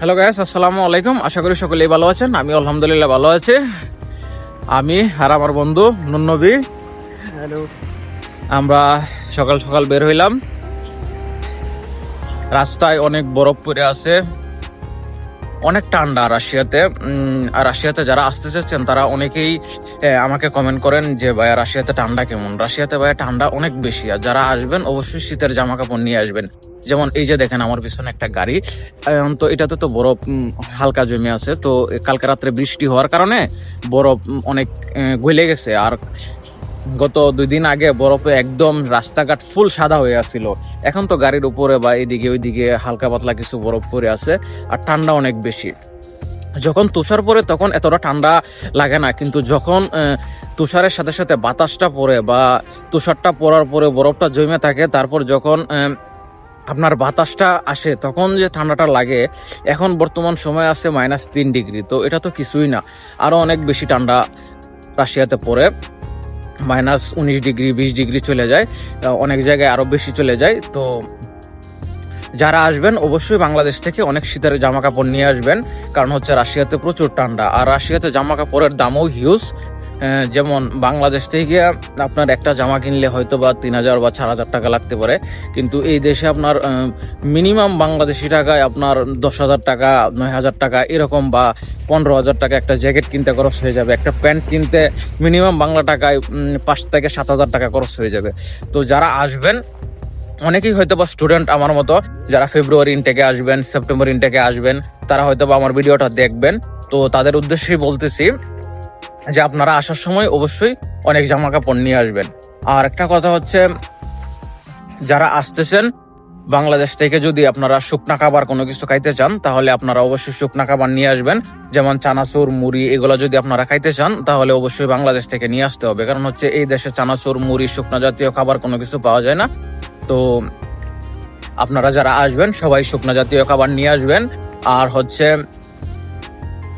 Hello guys, আসসালামু আলাইকুম। আশা করি সকলেই ভালো আছেন। আমি আলহামদুলিল্লাহ ভালো আছি। আমি আর আমার বন্ধু নুননবী, হ্যালো। আমরা সকাল সকাল বের হইলাম। রাস্তায় অনেক বরফ পড়ে আছে, অনেক ঠান্ডা রাশিয়াতে। আর রাশিয়াতে যারা আসতে চাচ্ছেন তারা অনেকেই আমাকে কমেন্ট করেন যে ভাইয়া রাশিয়াতে ঠান্ডা কেমন। রাশিয়াতে ভাইয়া ঠান্ডা অনেক বেশি, আর যারা আসবেন অবশ্যই শীতের জামা কাপড় নিয়ে আসবেন। যেমন এই যে দেখেন আমার পিছনে একটা গাড়ি, তো এটাতে তো বরফ হালকা জমে আছে। তো কালকে রাত্রে বৃষ্টি হওয়ার কারণে বরফ অনেক গলে গেছে। আর গত 2 দিন আগে বরফে একদম রাস্তাঘাট ফুল সাদা হয়ে আসছিল। এখন তো গাড়ির উপরে বা এদিকে ওইদিকে হালকা পাতলা কিছু বরফ পড়ে আছে, আর ঠান্ডা অনেক বেশি। যখন তুষার পড়ে তখন এতটা ঠান্ডা লাগে না, কিন্তু যখন তুষারের সাথে সাথে বাতাসটা পড়ে বা তুষারটা পড়ার পরে বরফটা জমে থাকে, তারপর যখন আপনার বাতাসটা আসে তখন যে ঠান্ডাটা লাগে। এখন বর্তমান সময় আছে -3 ডিগ্রি, তো এটা তো কিছুই না। আরও অনেক বেশি ঠান্ডা রাশিয়াতে পড়ে, -19 ডিগ্রি 20 ডিগ্রি চলে যায়, অনেক জায়গায় আরও বেশি চলে যায়। তো যারা আসবেন অবশ্যই বাংলাদেশ থেকে অনেক শীতের জামা কাপড় নিয়ে আসবেন, কারণ হচ্ছে রাশিয়াতে প্রচুর ঠান্ডা। আর রাশিয়াতে জামা কাপড়ের দামও হিউজ। যেমন বাংলাদেশ থেকে আপনার একটা জামা কিনলে হয়তো বা 3000 বা 4000 টাকা লাগতে পারে, কিন্তু এই দেশে আপনার মিনিমাম বাংলাদেশি টাকায় আপনার 10,000 টাকা 9,000 টাকা এরকম, বা 15,000 টাকা একটা জ্যাকেট কিনতে খরচ হয়ে যাবে। একটা প্যান্ট কিনতে মিনিমাম বাংলা টাকায় 5 থেকে 7,000 টাকা খরচ হয়ে যাবে। তো যারা আসবেন অনেকেই হয়তো বা স্টুডেন্ট আমার মতো, যারা ফেব্রুয়ারি ইনটেকে আসবেন, সেপ্টেম্বর ইনটেকে আসবেন, তারা হয়তো বা আমার ভিডিওটা দেখবেন। তো তাদের উদ্দেশ্যেই বলতেছি যে আপনারা আসার সময় অবশ্যই অনেক জামা কাপড় নিয়ে আসবেন। আর একটা কথা হচ্ছে, যারা আসতেছেন বাংলাদেশ থেকে যদি আপনারা শুকনা খাবার কোনো কিছু খাইতে চান, তাহলে আপনারা অবশ্যই শুকনা খাবার নিয়ে আসবেন। যেমন চানাচুর, মুড়ি, এগুলো যদি আপনারা খাইতে চান তাহলে অবশ্যই বাংলাদেশ থেকে নিয়ে আসতে হবে, কারণ হচ্ছে এই দেশে চানাচুর, মুড়ি, শুকনা জাতীয় খাবার কোনো কিছু পাওয়া যায় না। তো আপনারা যারা আসবেন সবাই শুকনা জাতীয় খাবার নিয়ে আসবেন। আর হচ্ছে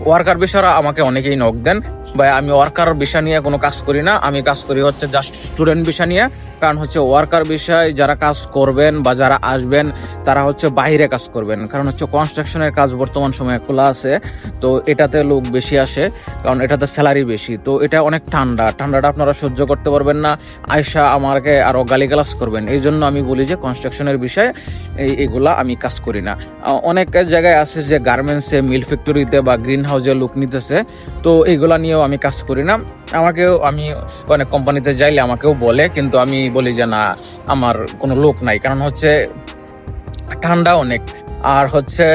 ওয়ার্কার বিষয়রা আমাকে অনেকেই নক দেন, ভাই আমি ওয়ার্কার বিষয় নিয়ে কোনো কাজ করি না, আমি কাজ করি হচ্ছে জাস্ট স্টুডেন্ট বিষয় নিয়ে। কারণ হচ্ছে ওয়ার্কার বিষয় যারা কাজ করবেন বা যারা আসবেন তারা হচ্ছে বাইরে কাজ করবেন, কারণ হচ্ছে কনস্ট্রাকশনের কাজ বর্তমান সময়ে খোলা আছে। তো এটাতে লোক বেশি আসে, কারণ এটাতে স্যালারি বেশি। তো এটা অনেক ঠান্ডাটা আপনারা সহ্য করতে পারবেন না, আয়সা আমাকে আরও গালিগালাজ করবেন। এই জন্য আমি বলি যে কনস্ট্রাকশনের বিষয়ে এগুলা আমি কাজ করি না। অনেক জায়গায় আছে যে গার্মেন্টসে, মিল ফ্যাক্টরিতে বা গ্রিন হাউসে লোক নিতেছে, তো এগুলা নিয়েও আমি কাজ করি না। আমি অনেক কোম্পানিতে যাইলে আমাকেও বলে, কিন্তু আমি বলি যে না, আমার কোনো লোক নাই, কারণ হচ্ছে ঠান্ডা অনেক। আর হচ্ছে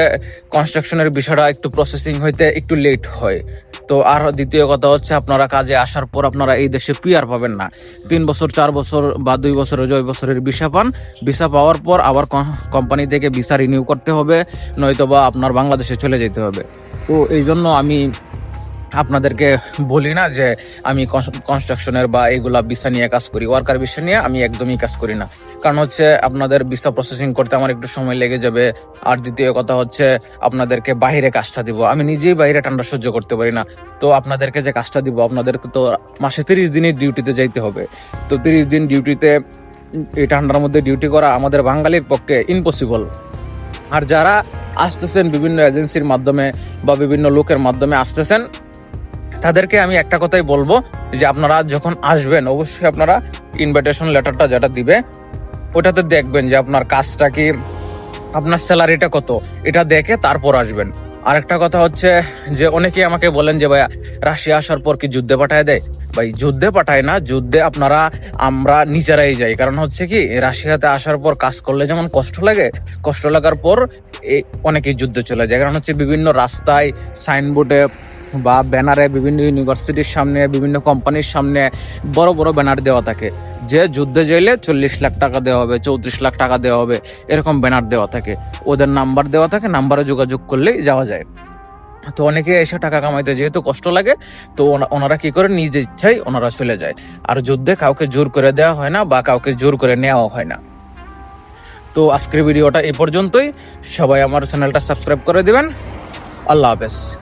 কনস্ট্রাকশনের বিষয়টা একটু প্রসেসিং হইতে একটু লেট হয়। তো আর দ্বিতীয় কথা হচ্ছে, আপনারা কাজে আসার পর আপনারা এই দেশে পিআর পাবেন না। 3 বছর 4 বছর বা 2 বছরের 2 বছরের ভিসা পান। ভিসা পাওয়ার পর আবার কোম্পানি থেকে ভিসা রিনিউ করতে হবে, নয়তো বা আপনার বাংলাদেশে চলে যেতে হবে। তো এই জন্য আমি আপনাদেরকে বলি না যে আমি কনস্ট্রাকশনের বা এইগুলা ভিসা নিয়ে কাজ করি। ওয়ার্কার ভিসা নিয়ে আমি একদমই কাজ করি না, কারণ হচ্ছে আপনাদের ভিসা প্রসেসিং করতে আমার একটু সময় লেগে যাবে। আর দ্বিতীয় কথা হচ্ছে, আপনাদেরকে বাইরে কাজটা দিব, আমি নিজেই বাইরে ঠান্ডা সহ্য করতে পারি না। তো আপনাদেরকে যে কাজটা দিব, আপনাদেরকে তো মাসে 30 দিনের ডিউটিতে যাইতে হবে। তো 30 দিন ডিউটিতে এই ঠান্ডার মধ্যে ডিউটি করা আমাদের বাঙালির পক্ষে ইম্পসিবল। আর যারা আসতেছেন বিভিন্ন এজেন্সির মাধ্যমে বা বিভিন্ন লোকের মাধ্যমে আসতেছেন, তাদেরকে আমি একটা কথাই বলবো যে আপনারা যখন আসবেন অবশ্যই আপনারা ইনভাইটেশন লেটারটা যেটা দিবে ওটাতে দেখবেন যে আপনার কাজটা কি, আপনার স্যালারিটা কত, এটা দেখে তারপর আসবেন। আর একটা কথা হচ্ছে যে অনেকেই আমাকে বলেন যে ভাইয়া রাশিয়া আসার পর কি যুদ্ধে পাঠায় দেয়। ভাই যুদ্ধে পাঠায় না, যুদ্ধে আমরা নিজেরাই যাই। কারণ হচ্ছে কি, রাশিয়াতে আসার পর কাজ করলে যেমন কষ্ট লাগে, কষ্ট লাগার পর অনেকেই যুদ্ধে চলে যায়। কারণ হচ্ছে বিভিন্ন রাস্তায়, সাইনবোর্ডে বা ব্যানারে, বিভিন্ন ইউনিভার্সিটির সামনে, বিভিন্ন কোম্পানির সামনে বড় বড় ব্যানার দেওয়া থাকে যে যুদ্ধে যাইলে 40 লাখ টাকা দেওয়া হবে, 34 লাখ টাকা দেওয়া হবে, এরকম ব্যানার দেওয়া থাকে। ওদের নাম্বার দেওয়া থাকে, নাম্বারে যোগাযোগ করলেই যাওয়া যায়। তো অনেকে এসে টাকা কামাইতে যেহেতু কষ্ট লাগে, তো ওনারা কি করে, নিজে ইচ্ছাই ওনারা চলে যায়। আর যুদ্ধে কাউকে জোর করে দেওয়া হয় না বা কাউকে জোর করে নেওয়া হয় না। তো আজকের ভিডিওটা এই পর্যন্তই। সবাই আমার চ্যানেলটা সাবস্ক্রাইব করে দিবেন। আল্লাহ হাফেজ।